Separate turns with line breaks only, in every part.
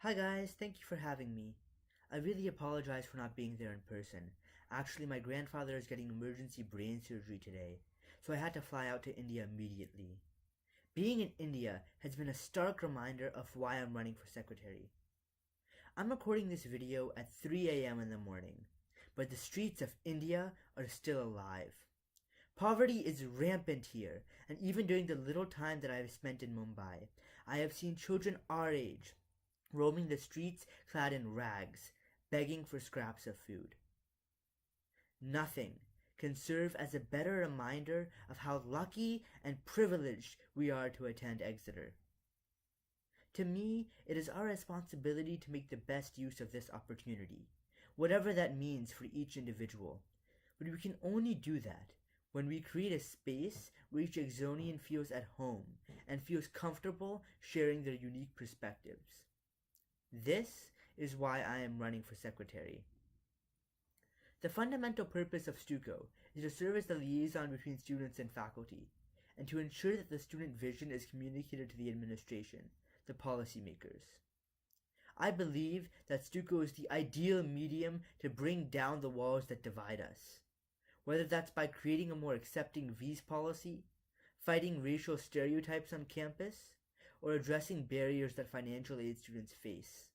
Hi guys, thank you for having me. I really apologize for not being there in person. Actually, my grandfather is getting emergency brain surgery today, so I had to fly out to India immediately. Being in India has been a stark reminder of why I'm running for secretary. I'm recording this video at 3 a.m. in the morning, but the streets of India are still alive. Poverty is rampant here, and even during the little time that I have spent in Mumbai, I have seen children our age roaming the streets clad in rags, begging for scraps of food. Nothing can serve as a better reminder of how lucky and privileged we are to attend Exeter. To me, it is our responsibility to make the best use of this opportunity, whatever that means for each individual. But we can only do that when we create a space where each Exonian feels at home and feels comfortable sharing their unique perspectives. This is why I am running for secretary. The fundamental purpose of Stuco is to serve as the liaison between students and faculty, and to ensure that the student vision is communicated to the administration, the policymakers. I believe that Stuco is the ideal medium to bring down the walls that divide us, whether that's by creating a more accepting visa policy, fighting racial stereotypes on campus, or addressing barriers that financial aid students face.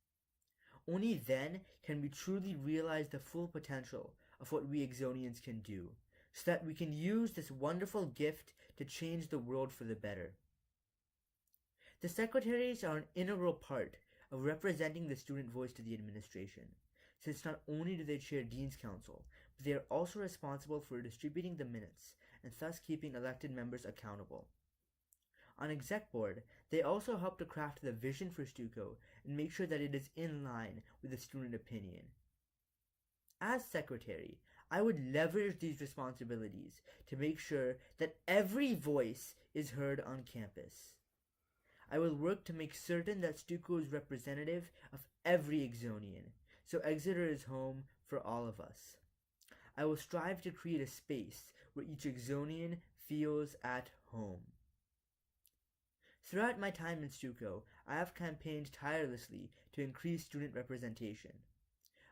Only then can we truly realize the full potential of what we Exonians can do, so that we can use this wonderful gift to change the world for the better. The secretaries are an integral part of representing the student voice to the administration, since not only do they chair Dean's Council, but they are also responsible for distributing the minutes and thus keeping elected members accountable. On Exec Board, they also help to craft the vision for Stuco and make sure that it is in line with the student opinion. As secretary, I would leverage these responsibilities to make sure that every voice is heard on campus. I will work to make certain that Stuco is representative of every Exonian, so Exeter is home for all of us. I will strive to create a space where each Exonian feels at home. Throughout my time in Stuco, I have campaigned tirelessly to increase student representation.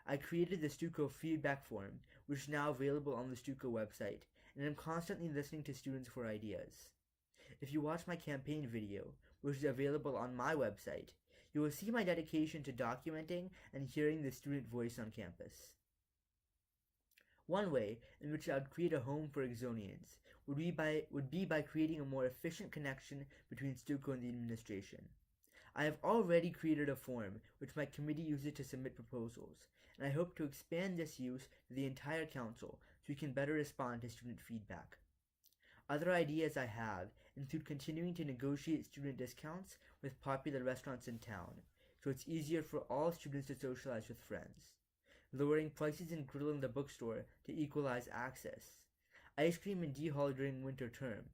I created the Stuco feedback form, which is now available on the Stuco website, and I'm constantly listening to students for ideas. If you watch my campaign video, which is available on my website, you will see my dedication to documenting and hearing the student voice on campus. One way in which I would create a home for Exonians would be by creating a more efficient connection between Stuco and the administration. I have already created a form which my committee uses to submit proposals, and I hope to expand this use to the entire council so we can better respond to student feedback. Other ideas I have include continuing to negotiate student discounts with popular restaurants in town, so it's easier for all students to socialize with friends, lowering prices in grill in the bookstore to equalize access, ice cream in D Hall during winter term,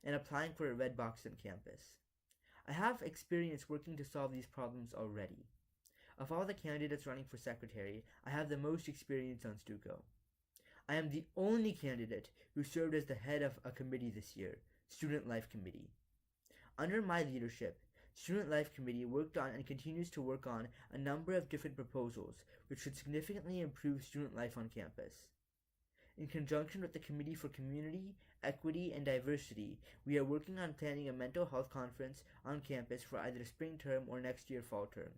and applying for a red box on campus. I have experience working to solve these problems already. Of all the candidates running for secretary, I have the most experience on Stuco. I am the only candidate who served as the head of a committee this year, Student Life Committee. Under my leadership, Student Life Committee worked on and continues to work on a number of different proposals which should significantly improve student life on campus. In conjunction with the Committee for Community, Equity, and Diversity, we are working on planning a mental health conference on campus for either spring term or next year fall term.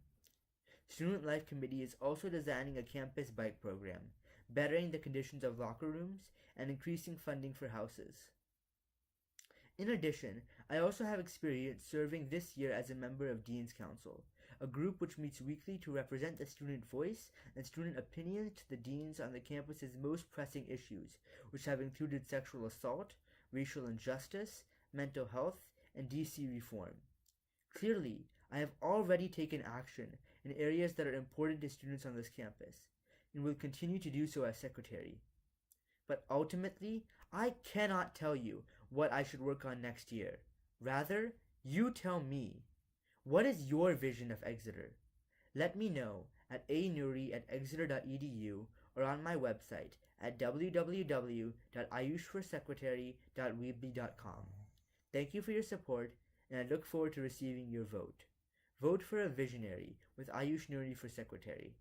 Student Life Committee is also designing a campus bike program, bettering the conditions of locker rooms, and increasing funding for houses. In addition, I also have experience serving this year as a member of Dean's Council, a group which meets weekly to represent the student voice and student opinions to the deans on the campus's most pressing issues, which have included sexual assault, racial injustice, mental health, and DC reform. Clearly, I have already taken action in areas that are important to students on this campus, and will continue to do so as secretary. But ultimately, I cannot tell you what I should work on next year. Rather, you tell me. What is your vision of Exeter? Let me know at anoori@exeter.edu or on my website at www.ayushforsecretary.weebly.com. Thank you for your support, and I look forward to receiving your vote. Vote for a visionary with Ayush Noori for secretary.